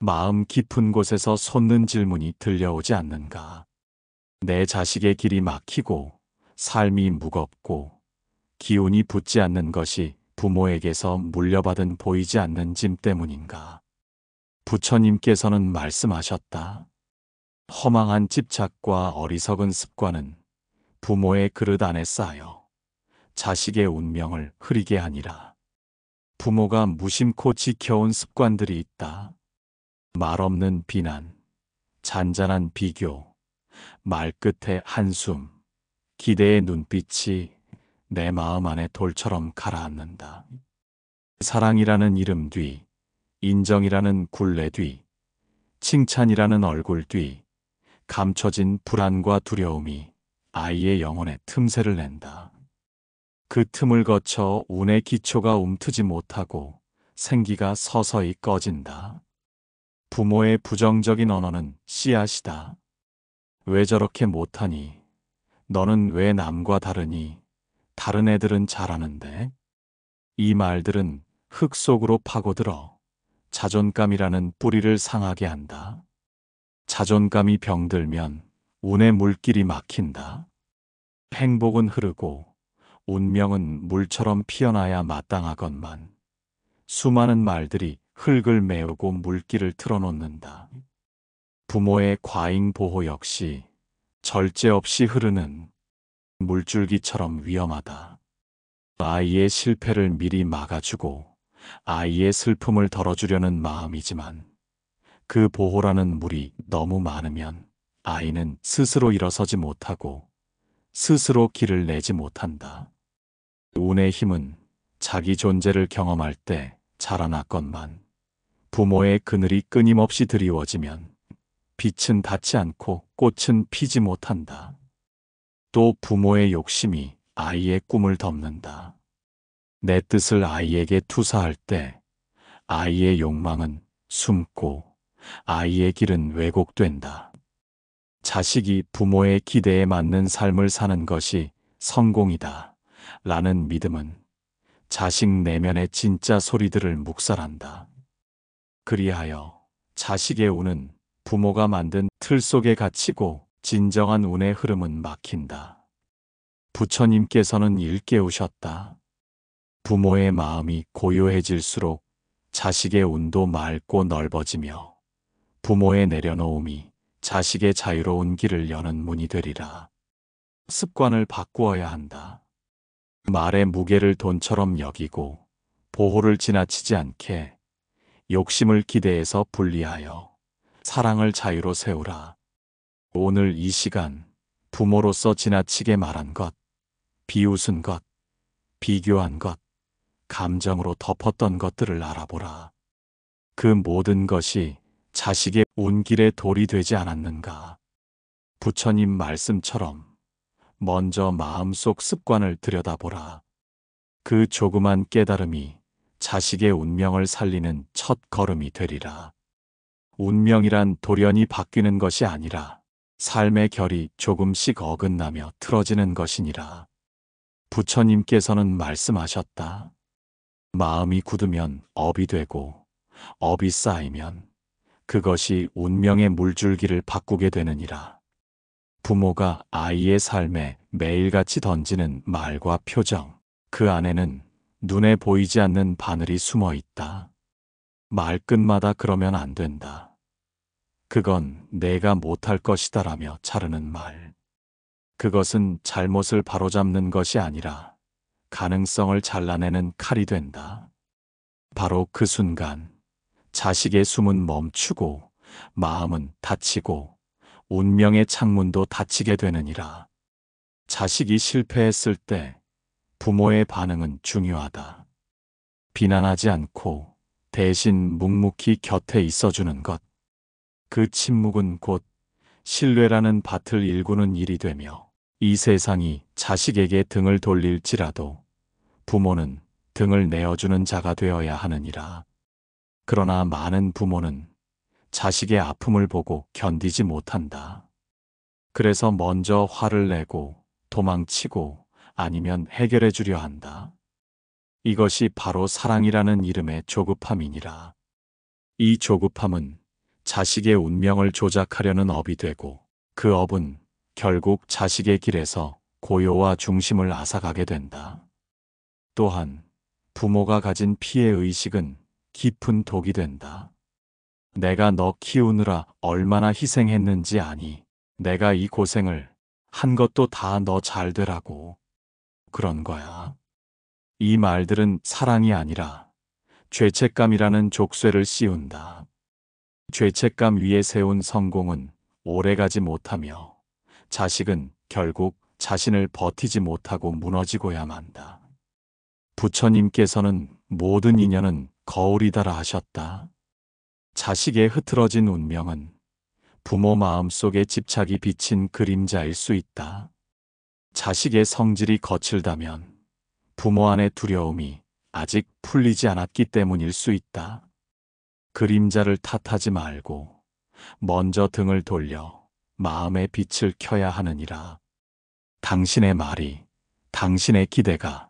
마음 깊은 곳에서 솟는 질문이 들려오지 않는가? 내 자식의 길이 막히고 삶이 무겁고 기운이 붙지 않는 것이 부모에게서 물려받은 보이지 않는 짐 때문인가? 부처님께서는 말씀하셨다. 허망한 집착과 어리석은 습관은 부모의 그릇 안에 쌓여 자식의 운명을 흐리게 하니라. 부모가 무심코 지켜온 습관들이 있다. 말없는 비난, 잔잔한 비교, 말끝의 한숨, 기대의 눈빛이 내 마음 안에 돌처럼 가라앉는다. 사랑이라는 이름 뒤, 인정이라는 굴레 뒤, 칭찬이라는 얼굴 뒤, 감춰진 불안과 두려움이 아이의 영혼에 틈새를 낸다. 그 틈을 거쳐 운의 기초가 움트지 못하고 생기가 서서히 꺼진다. 부모의 부정적인 언어는 씨앗이다. 왜 저렇게 못하니? 너는 왜 남과 다르니? 다른 애들은 잘하는데? 이 말들은 흙 속으로 파고들어 자존감이라는 뿌리를 상하게 한다. 자존감이 병들면 운의 물길이 막힌다. 행복은 흐르고 운명은 물처럼 피어나야 마땅하건만 수많은 말들이 흙을 메우고 물길을 틀어놓는다. 부모의 과잉 보호 역시 절제 없이 흐르는 물줄기처럼 위험하다. 아이의 실패를 미리 막아주고 아이의 슬픔을 덜어주려는 마음이지만 그 보호라는 물이 너무 많으면 아이는 스스로 일어서지 못하고 스스로 길을 내지 못한다. 운의 힘은 자기 존재를 경험할 때 자라났건만 부모의 그늘이 끊임없이 드리워지면 빛은 닿지 않고 꽃은 피지 못한다. 또 부모의 욕심이 아이의 꿈을 덮는다. 내 뜻을 아이에게 투사할 때 아이의 욕망은 숨고 아이의 길은 왜곡된다. 자식이 부모의 기대에 맞는 삶을 사는 것이 성공이다 라는 믿음은 자식 내면의 진짜 소리들을 묵살한다. 그리하여 자식의 운은 부모가 만든 틀 속에 갇히고 진정한 운의 흐름은 막힌다. 부처님께서는 일깨우셨다. 부모의 마음이 고요해질수록 자식의 운도 맑고 넓어지며 부모의 내려놓음이 자식의 자유로운 길을 여는 문이 되리라. 습관을 바꾸어야 한다. 말의 무게를 돈처럼 여기고 보호를 지나치지 않게 욕심을 기대에서 분리하여 사랑을 자유로 세우라. 오늘 이 시간 부모로서 지나치게 말한 것, 비웃은 것, 비교한 것, 감정으로 덮었던 것들을 알아보라. 그 모든 것이 자식의 운길에 돌이 되지 않았는가? 부처님 말씀처럼 먼저 마음속 습관을 들여다보라. 그 조그만 깨달음이 자식의 운명을 살리는 첫 걸음이 되리라. 운명이란 돌연히 바뀌는 것이 아니라 삶의 결이 조금씩 어긋나며 틀어지는 것이니라. 부처님께서는 말씀하셨다. 마음이 굳으면 업이 되고 업이 쌓이면 그것이 운명의 물줄기를 바꾸게 되느니라. 부모가 아이의 삶에 매일같이 던지는 말과 표정, 그 안에는 눈에 보이지 않는 바늘이 숨어 있다. 말끝마다 그러면 안 된다. 그건 내가 못할 것이다라며 자르는 말. 그것은 잘못을 바로잡는 것이 아니라 가능성을 잘라내는 칼이 된다. 바로 그 순간 자식의 숨은 멈추고 마음은 닫히고 운명의 창문도 닫히게 되느니라. 자식이 실패했을 때 부모의 반응은 중요하다. 비난하지 않고 대신 묵묵히 곁에 있어주는 것. 그 침묵은 곧 신뢰라는 밭을 일구는 일이 되며 이 세상이 자식에게 등을 돌릴지라도 부모는 등을 내어주는 자가 되어야 하느니라. 그러나 많은 부모는 자식의 아픔을 보고 견디지 못한다. 그래서 먼저 화를 내고 도망치고 아니면 해결해 주려 한다. 이것이 바로 사랑이라는 이름의 조급함이니라. 이 조급함은 자식의 운명을 조작하려는 업이 되고 그 업은 결국 자식의 길에서 고요와 중심을 앗아가게 된다. 또한 부모가 가진 피해의식은 깊은 독이 된다. 내가 너 키우느라 얼마나 희생했는지 아니? 내가 이 고생을 한 것도 다 너 잘 되라고 그런 거야. 이 말들은 사랑이 아니라 죄책감이라는 족쇄를 씌운다. 죄책감 위에 세운 성공은 오래가지 못하며 자식은 결국 자신을 버티지 못하고 무너지고야 만다. 부처님께서는 모든 인연은 거울이다라 하셨다. 자식의 흐트러진 운명은 부모 마음속에 집착이 비친 그림자일 수 있다. 자식의 성질이 거칠다면 부모 안의 두려움이 아직 풀리지 않았기 때문일 수 있다. 그림자를 탓하지 말고 먼저 등을 돌려 마음의 빛을 켜야 하느니라. 당신의 말이, 당신의 기대가,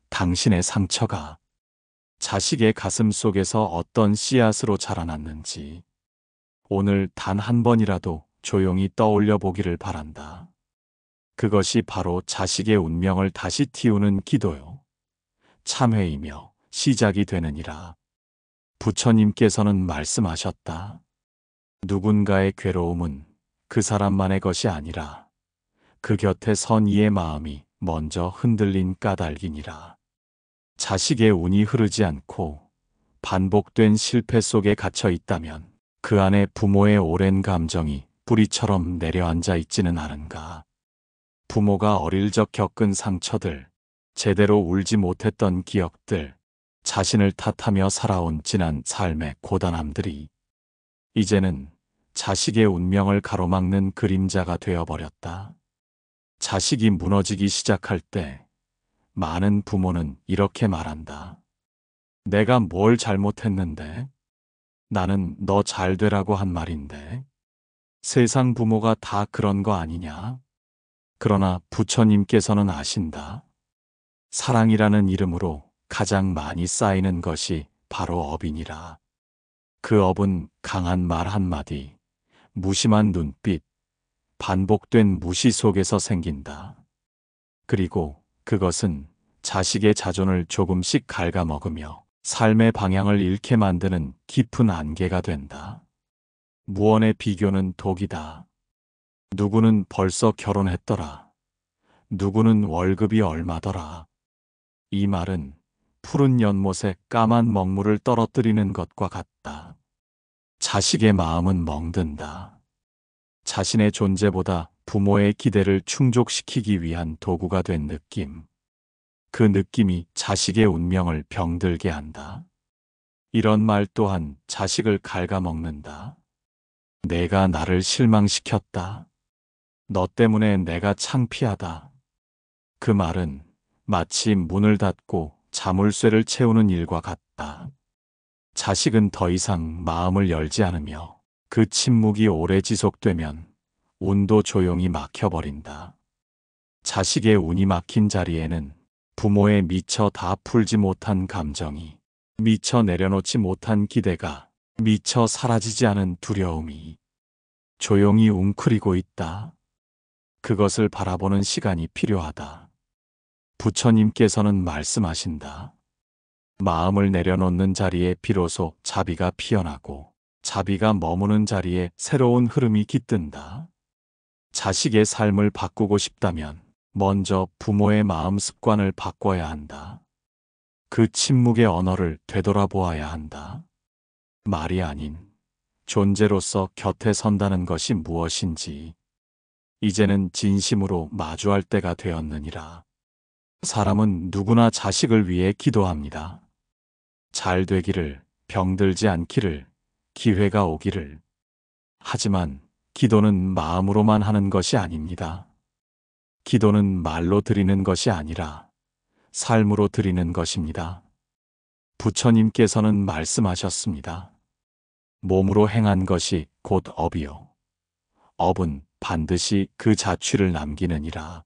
당신의 상처가 자식의 가슴 속에서 어떤 씨앗으로 자라났는지 오늘 단 한 번이라도 조용히 떠올려 보기를 바란다. 그것이 바로 자식의 운명을 다시 틔우는 기도요. 참회이며 시작이 되느니라. 부처님께서는 말씀하셨다. 누군가의 괴로움은 그 사람만의 것이 아니라 그 곁에 선 이의 마음이 먼저 흔들린 까닭이니라. 자식의 운이 흐르지 않고 반복된 실패 속에 갇혀 있다면 그 안에 부모의 오랜 감정이 뿌리처럼 내려앉아 있지는 않은가. 부모가 어릴 적 겪은 상처들, 제대로 울지 못했던 기억들, 자신을 탓하며 살아온 지난 삶의 고단함들이 이제는 자식의 운명을 가로막는 그림자가 되어버렸다. 자식이 무너지기 시작할 때 많은 부모는 이렇게 말한다. 내가 뭘 잘못했는데? 나는 너 잘 되라고 한 말인데. 세상 부모가 다 그런 거 아니냐? 그러나 부처님께서는 아신다. 사랑이라는 이름으로 가장 많이 쌓이는 것이 바로 업이니라. 그 업은 강한 말 한마디, 무심한 눈빛, 반복된 무시 속에서 생긴다. 그리고 그것은 자식의 자존을 조금씩 갉아먹으며 삶의 방향을 잃게 만드는 깊은 안개가 된다. 무언의 비교는 독이다. 누구는 벌써 결혼했더라. 누구는 월급이 얼마더라. 이 말은 푸른 연못에 까만 먹물을 떨어뜨리는 것과 같다. 자식의 마음은 멍든다. 자신의 존재보다 부모의 기대를 충족시키기 위한 도구가 된 느낌. 그 느낌이 자식의 운명을 병들게 한다. 이런 말 또한 자식을 갉아먹는다. 내가 나를 실망시켰다. 너 때문에 내가 창피하다. 그 말은 마치 문을 닫고 자물쇠를 채우는 일과 같다. 자식은 더 이상 마음을 열지 않으며 그 침묵이 오래 지속되면 운도 조용히 막혀버린다. 자식의 운이 막힌 자리에는 부모의 미처 다 풀지 못한 감정이, 미처 내려놓지 못한 기대가, 미처 사라지지 않은 두려움이 조용히 웅크리고 있다. 그것을 바라보는 시간이 필요하다. 부처님께서는 말씀하신다. 마음을 내려놓는 자리에 비로소 자비가 피어나고 자비가 머무는 자리에 새로운 흐름이 깃든다. 자식의 삶을 바꾸고 싶다면 먼저 부모의 마음 습관을 바꿔야 한다. 그 침묵의 언어를 되돌아보아야 한다. 말이 아닌 존재로서 곁에 선다는 것이 무엇인지 이제는 진심으로 마주할 때가 되었느니라. 사람은 누구나 자식을 위해 기도합니다. 잘 되기를, 병들지 않기를, 기회가 오기를. 하지만 기도는 마음으로만 하는 것이 아닙니다. 기도는 말로 드리는 것이 아니라 삶으로 드리는 것입니다. 부처님께서는 말씀하셨습니다. 몸으로 행한 것이 곧 업이요. 업은 반드시 그 자취를 남기느니라.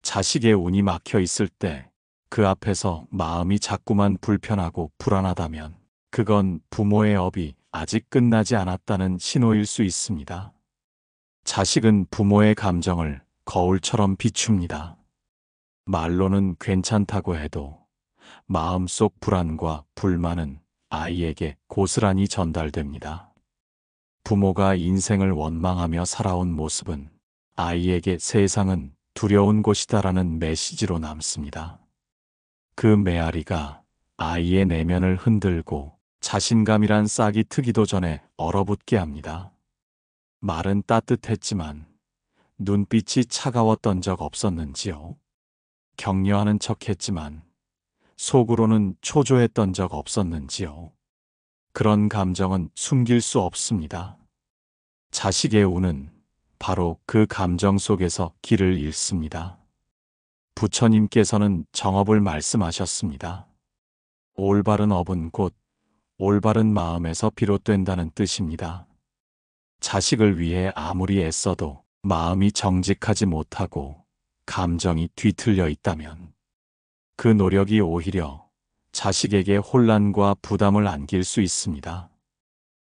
자식의 운이 막혀 있을 때 그 앞에서 마음이 자꾸만 불편하고 불안하다면 그건 부모의 업이 아직 끝나지 않았다는 신호일 수 있습니다. 자식은 부모의 감정을 거울처럼 비춥니다. 말로는 괜찮다고 해도 마음속 불안과 불만은 아이에게 고스란히 전달됩니다. 부모가 인생을 원망하며 살아온 모습은 아이에게 세상은 두려운 곳이다라는 메시지로 남습니다. 그 메아리가 아이의 내면을 흔들고 자신감이란 싹이 트기도 전에 얼어붙게 합니다. 말은 따뜻했지만 눈빛이 차가웠던 적 없었는지요? 격려하는 척했지만 속으로는 초조했던 적 없었는지요? 그런 감정은 숨길 수 없습니다. 자식의 운은 바로 그 감정 속에서 길을 잃습니다. 부처님께서는 정업을 말씀하셨습니다. 올바른 업은 곧 올바른 마음에서 비롯된다는 뜻입니다. 자식을 위해 아무리 애써도 마음이 정직하지 못하고 감정이 뒤틀려 있다면 그 노력이 오히려 자식에게 혼란과 부담을 안길 수 있습니다.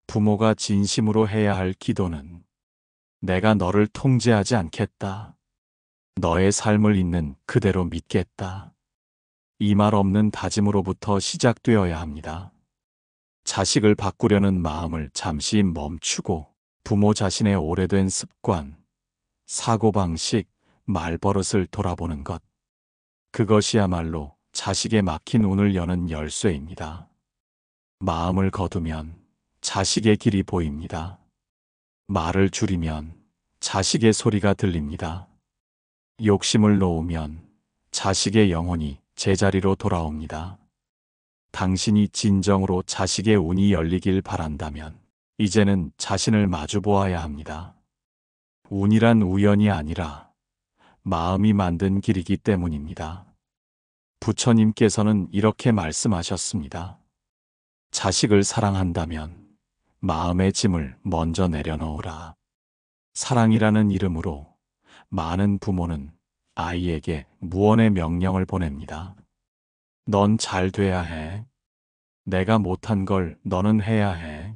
부모가 진심으로 해야 할 기도는 내가 너를 통제하지 않겠다. 너의 삶을 있는 그대로 믿겠다. 이 말 없는 다짐으로부터 시작되어야 합니다. 자식을 바꾸려는 마음을 잠시 멈추고 부모 자신의 오래된 습관, 사고방식, 말버릇을 돌아보는 것. 그것이야말로 자식의 막힌 운을 여는 열쇠입니다. 마음을 거두면 자식의 길이 보입니다. 말을 줄이면 자식의 소리가 들립니다. 욕심을 놓으면 자식의 영혼이 제자리로 돌아옵니다. 당신이 진정으로 자식의 운이 열리길 바란다면 이제는 자신을 마주 보아야 합니다. 운이란 우연이 아니라 마음이 만든 길이기 때문입니다. 부처님께서는 이렇게 말씀하셨습니다. 자식을 사랑한다면 마음의 짐을 먼저 내려놓으라. 사랑이라는 이름으로 많은 부모는 아이에게 무언의 명령을 보냅니다. 넌 잘 돼야 해. 내가 못한 걸 너는 해야 해.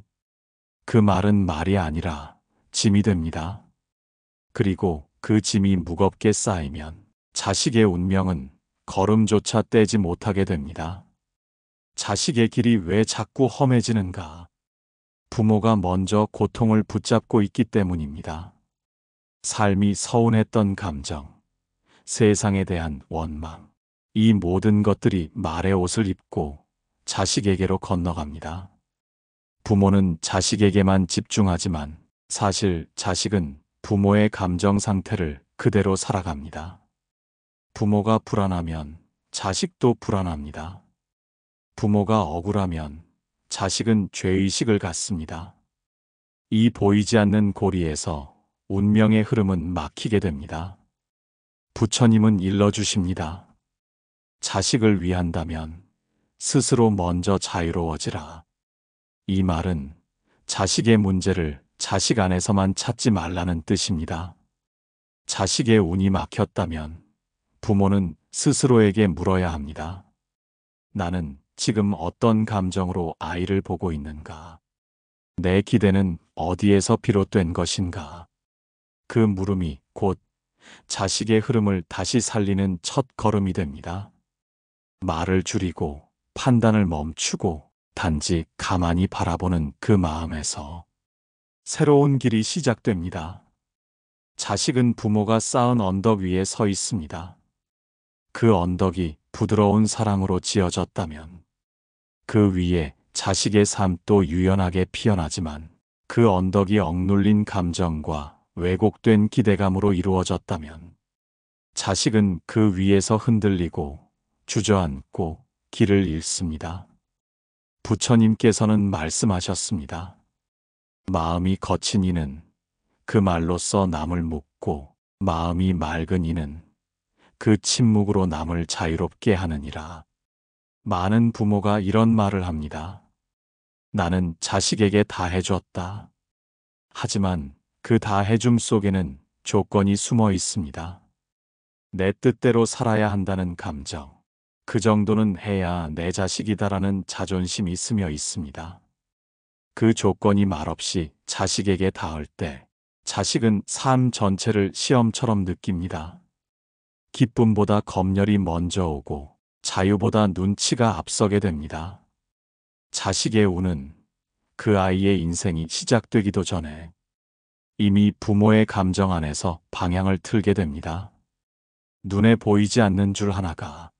그 말은 말이 아니라 짐이 됩니다. 그리고 그 짐이 무겁게 쌓이면 자식의 운명은 걸음조차 떼지 못하게 됩니다. 자식의 길이 왜 자꾸 험해지는가? 부모가 먼저 고통을 붙잡고 있기 때문입니다. 삶이 서운했던 감정, 세상에 대한 원망, 이 모든 것들이 말의 옷을 입고 자식에게로 건너갑니다. 부모는 자식에게만 집중하지만 사실 자식은 부모의 감정 상태를 그대로 살아갑니다. 부모가 불안하면 자식도 불안합니다. 부모가 억울하면 자식은 죄의식을 갖습니다. 이 보이지 않는 고리에서 운명의 흐름은 막히게 됩니다. 부처님은 일러주십니다. 자식을 위한다면 스스로 먼저 자유로워지라. 이 말은 자식의 문제를 자식 안에서만 찾지 말라는 뜻입니다. 자식의 운이 막혔다면 부모는 스스로에게 물어야 합니다. 나는 지금 어떤 감정으로 아이를 보고 있는가? 내 기대는 어디에서 비롯된 것인가? 그 물음이 곧 자식의 흐름을 다시 살리는 첫 걸음이 됩니다. 말을 줄이고 판단을 멈추고 단지 가만히 바라보는 그 마음에서 새로운 길이 시작됩니다. 자식은 부모가 쌓은 언덕 위에 서 있습니다. 그 언덕이 부드러운 사랑으로 지어졌다면 그 위에 자식의 삶도 유연하게 피어나지만 그 언덕이 억눌린 감정과 왜곡된 기대감으로 이루어졌다면 자식은 그 위에서 흔들리고 주저앉고 길을 잃습니다. 부처님께서는 말씀하셨습니다. 마음이 거친 이는 그 말로써 남을 묶고 마음이 맑은 이는 그 침묵으로 남을 자유롭게 하느니라. 많은 부모가 이런 말을 합니다. 나는 자식에게 다 해줬다. 하지만 그 다 해줌 속에는 조건이 숨어 있습니다. 내 뜻대로 살아야 한다는 감정, 그 정도는 해야 내 자식이다라는 자존심이 스며 있습니다. 그 조건이 말없이 자식에게 닿을 때 자식은 삶 전체를 시험처럼 느낍니다. 기쁨보다 검열이 먼저 오고 자유보다 눈치가 앞서게 됩니다. 자식의 운은 그 아이의 인생이 시작되기도 전에 이미 부모의 감정 안에서 방향을 틀게 됩니다. 눈에 보이지 않는 줄 하나가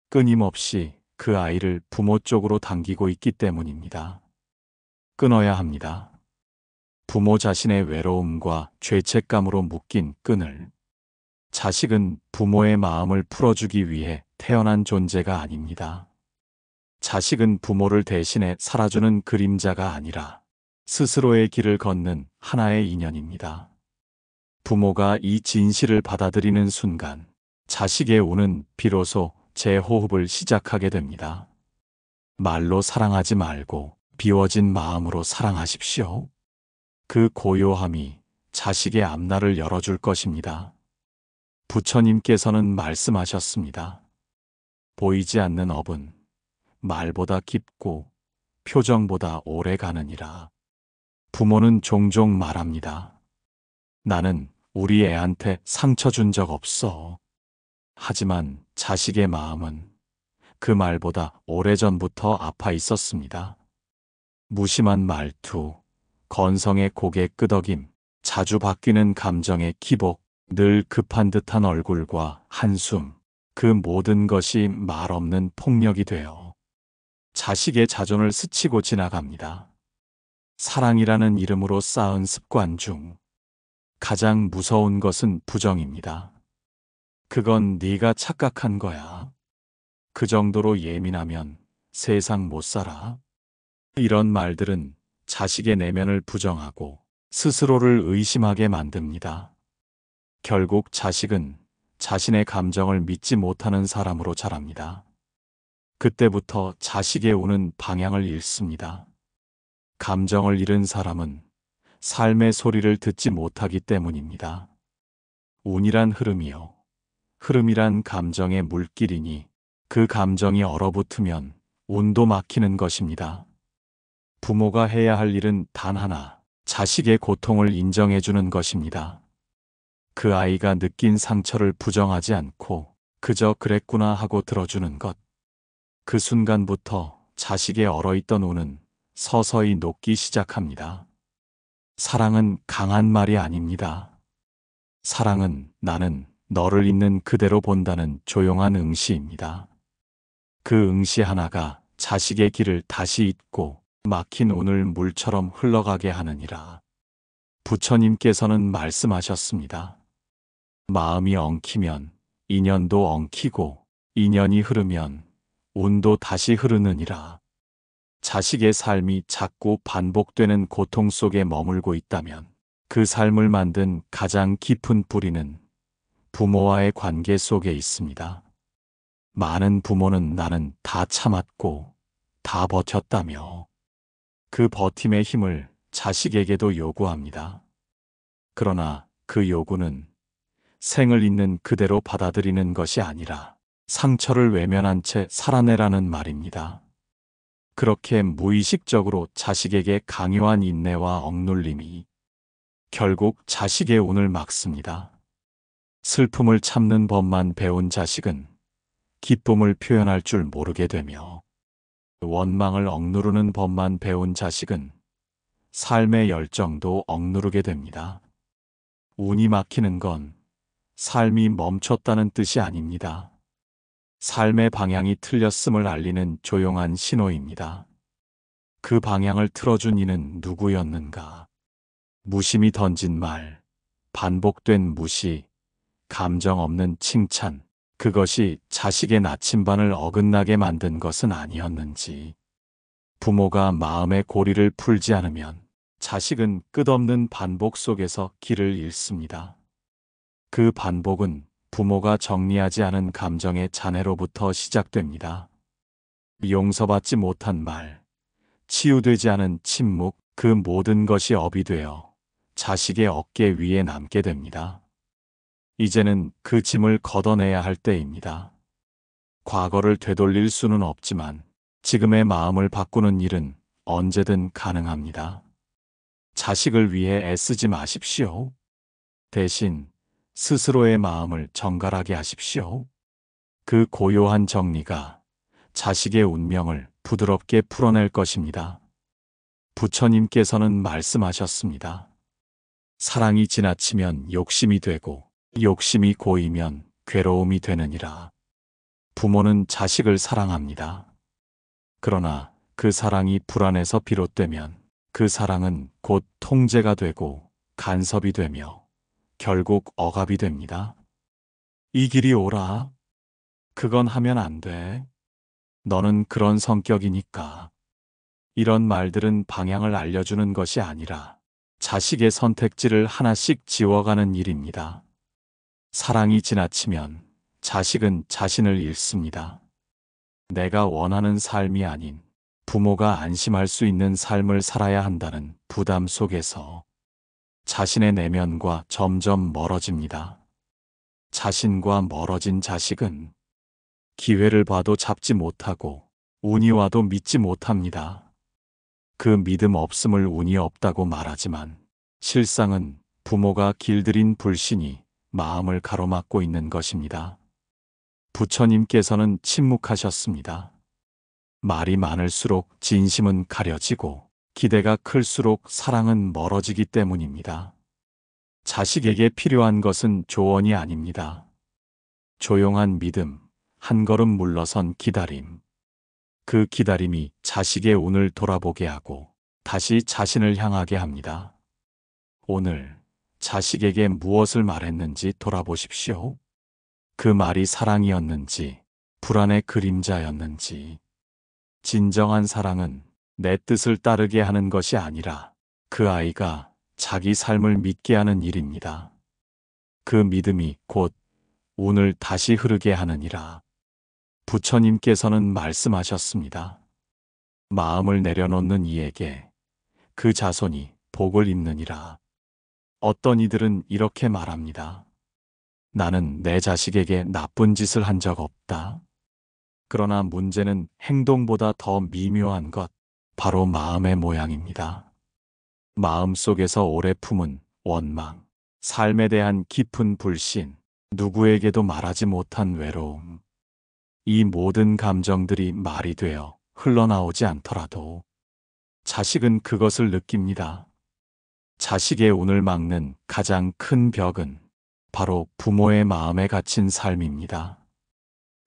끊임없이 그 아이를 부모 쪽으로 당기고 있기 때문입니다. 끊어야 합니다. 부모 자신의 외로움과 죄책감으로 묶인 끈을. 자식은 부모의 마음을 풀어주기 위해 태어난 존재가 아닙니다. 자식은 부모를 대신해 살아주는 그림자가 아니라 스스로의 길을 걷는 하나의 인연입니다. 부모가 이 진실을 받아들이는 순간 자식의 운은 비로소 재호흡을 시작하게 됩니다. 말로 사랑하지 말고 비워진 마음으로 사랑하십시오. 그 고요함이 자식의 앞날을 열어줄 것입니다. 부처님께서는 말씀하셨습니다. 보이지 않는 업은 말보다 깊고 표정보다 오래 가느니라. 부모는 종종 말합니다. 나는 우리 애한테 상처 준 적 없어. 하지만 자식의 마음은 그 말보다 오래전부터 아파 있었습니다. 무심한 말투, 건성의 고개 끄덕임, 자주 바뀌는 감정의 기복, 늘 급한 듯한 얼굴과 한숨, 그 모든 것이 말 없는 폭력이 되어 자식의 자존을 스치고 지나갑니다. 사랑이라는 이름으로 쌓은 습관 중 가장 무서운 것은 부정입니다. 그건 네가 착각한 거야. 그 정도로 예민하면 세상 못 살아. 이런 말들은 자식의 내면을 부정하고 스스로를 의심하게 만듭니다. 결국 자식은 자신의 감정을 믿지 못하는 사람으로 자랍니다. 그때부터 자식의 운은 방향을 잃습니다. 감정을 잃은 사람은 삶의 소리를 듣지 못하기 때문입니다. 운이란 흐름이요. 흐름이란 감정의 물길이니 그 감정이 얼어붙으면 운도 막히는 것입니다. 부모가 해야 할 일은 단 하나, 자식의 고통을 인정해주는 것입니다. 그 아이가 느낀 상처를 부정하지 않고 그저 그랬구나 하고 들어주는 것. 그 순간부터 자식의 얼어있던 운은 서서히 녹기 시작합니다. 사랑은 강한 말이 아닙니다. 사랑은 나는 너를 있는 그대로 본다는 조용한 응시입니다. 그 응시 하나가 자식의 길을 다시 잇고 막힌 운을 물처럼 흘러가게 하느니라. 부처님께서는 말씀하셨습니다. 마음이 엉키면 인연도 엉키고 인연이 흐르면 운도 다시 흐르느니라. 자식의 삶이 자꾸 반복되는 고통 속에 머물고 있다면 그 삶을 만든 가장 깊은 뿌리는 부모와의 관계 속에 있습니다. 많은 부모는 나는 다 참았고 다 버텼다며 그 버팀의 힘을 자식에게도 요구합니다. 그러나 그 요구는 생을 있는 그대로 받아들이는 것이 아니라 상처를 외면한 채 살아내라는 말입니다. 그렇게 무의식적으로 자식에게 강요한 인내와 억눌림이 결국 자식의 운을 막습니다. 슬픔을 참는 법만 배운 자식은 기쁨을 표현할 줄 모르게 되며 원망을 억누르는 법만 배운 자식은 삶의 열정도 억누르게 됩니다. 운이 막히는 건 삶이 멈췄다는 뜻이 아닙니다. 삶의 방향이 틀렸음을 알리는 조용한 신호입니다. 그 방향을 틀어준 이는 누구였는가? 무심히 던진 말, 반복된 무시, 감정 없는 칭찬, 그것이 자식의 나침반을 어긋나게 만든 것은 아니었는지. 부모가 마음의 고리를 풀지 않으면 자식은 끝없는 반복 속에서 길을 잃습니다. 그 반복은 부모가 정리하지 않은 감정의 잔해로부터 시작됩니다. 용서받지 못한 말, 치유되지 않은 침묵, 그 모든 것이 업이 되어 자식의 어깨 위에 남게 됩니다. 이제는 그 짐을 걷어내야 할 때입니다. 과거를 되돌릴 수는 없지만 지금의 마음을 바꾸는 일은 언제든 가능합니다. 자식을 위해 애쓰지 마십시오. 대신 스스로의 마음을 정갈하게 하십시오. 그 고요한 정리가 자식의 운명을 부드럽게 풀어낼 것입니다. 부처님께서는 말씀하셨습니다. 사랑이 지나치면 욕심이 되고 욕심이 고이면 괴로움이 되느니라. 부모는 자식을 사랑합니다. 그러나 그 사랑이 불안에서 비롯되면 그 사랑은 곧 통제가 되고 간섭이 되며 결국 억압이 됩니다. 이 길이 옳아. 그건 하면 안 돼. 너는 그런 성격이니까. 이런 말들은 방향을 알려주는 것이 아니라 자식의 선택지를 하나씩 지워가는 일입니다. 사랑이 지나치면 자식은 자신을 잃습니다. 내가 원하는 삶이 아닌 부모가 안심할 수 있는 삶을 살아야 한다는 부담 속에서 자신의 내면과 점점 멀어집니다. 자신과 멀어진 자식은 기회를 봐도 잡지 못하고 운이 와도 믿지 못합니다. 그 믿음 없음을 운이 없다고 말하지만 실상은 부모가 길들인 불신이 마음을 가로막고 있는 것입니다. 부처님께서는 침묵하셨습니다. 말이 많을수록 진심은 가려지고 기대가 클수록 사랑은 멀어지기 때문입니다. 자식에게 필요한 것은 조언이 아닙니다. 조용한 믿음, 한 걸음 물러선 기다림. 그 기다림이 자식의 운을 돌아보게 하고 다시 자신을 향하게 합니다. 오늘 자식에게 무엇을 말했는지 돌아보십시오. 그 말이 사랑이었는지 불안의 그림자였는지. 진정한 사랑은 내 뜻을 따르게 하는 것이 아니라 그 아이가 자기 삶을 믿게 하는 일입니다. 그 믿음이 곧 운을 다시 흐르게 하느니라. 부처님께서는 말씀하셨습니다. 마음을 내려놓는 이에게 그 자손이 복을 입느니라. 어떤 이들은 이렇게 말합니다. 나는 내 자식에게 나쁜 짓을 한 적 없다. 그러나 문제는 행동보다 더 미묘한 것, 바로 마음의 모양입니다. 마음 속에서 오래 품은 원망, 삶에 대한 깊은 불신, 누구에게도 말하지 못한 외로움. 이 모든 감정들이 말이 되어 흘러나오지 않더라도 자식은 그것을 느낍니다. 자식의 운을 막는 가장 큰 벽은 바로 부모의 마음에 갇힌 삶입니다.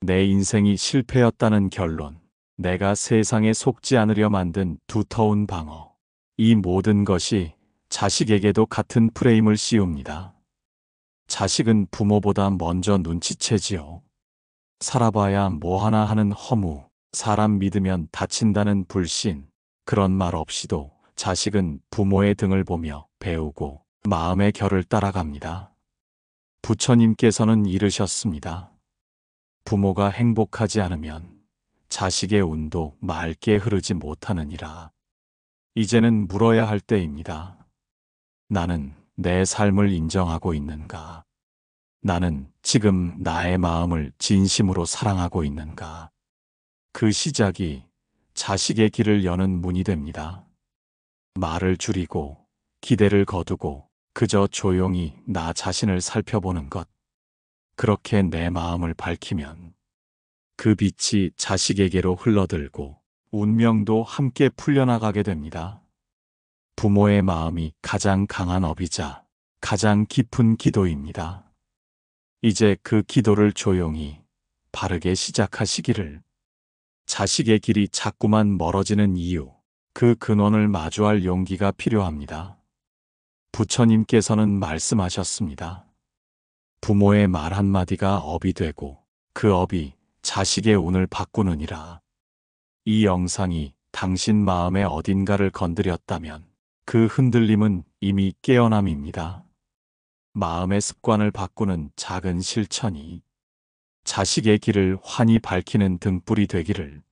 내 인생이 실패였다는 결론, 내가 세상에 속지 않으려 만든 두터운 방어, 이 모든 것이 자식에게도 같은 프레임을 씌웁니다. 자식은 부모보다 먼저 눈치채지요. 살아봐야 뭐하나 하는 허무, 사람 믿으면 다친다는 불신, 그런 말 없이도 자식은 부모의 등을 보며 배우고 마음의 결을 따라갑니다. 부처님께서는 이르셨습니다. 부모가 행복하지 않으면 자식의 운도 맑게 흐르지 못하느니라. 이제는 물어야 할 때입니다. 나는 내 삶을 인정하고 있는가? 나는 지금 나의 마음을 진심으로 사랑하고 있는가? 그 시작이 자식의 길을 여는 문이 됩니다. 말을 줄이고 기대를 거두고 그저 조용히 나 자신을 살펴보는 것. 그렇게 내 마음을 밝히면 그 빛이 자식에게로 흘러들고 운명도 함께 풀려나가게 됩니다. 부모의 마음이 가장 강한 업이자 가장 깊은 기도입니다. 이제 그 기도를 조용히 바르게 시작하시기를. 자식의 길이 자꾸만 멀어지는 이유, 그 근원을 마주할 용기가 필요합니다. 부처님께서는 말씀하셨습니다. 부모의 말 한마디가 업이 되고 그 업이 자식의 운을 바꾸느니라. 이 영상이 당신 마음의 어딘가를 건드렸다면 그 흔들림은 이미 깨어남입니다. 마음의 습관을 바꾸는 작은 실천이 자식의 길을 환히 밝히는 등불이 되기를.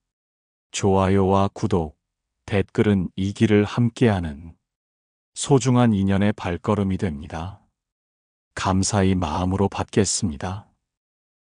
좋아요와 구독, 댓글은 이 길을 함께하는 소중한 인연의 발걸음이 됩니다. 감사히 마음으로 받겠습니다.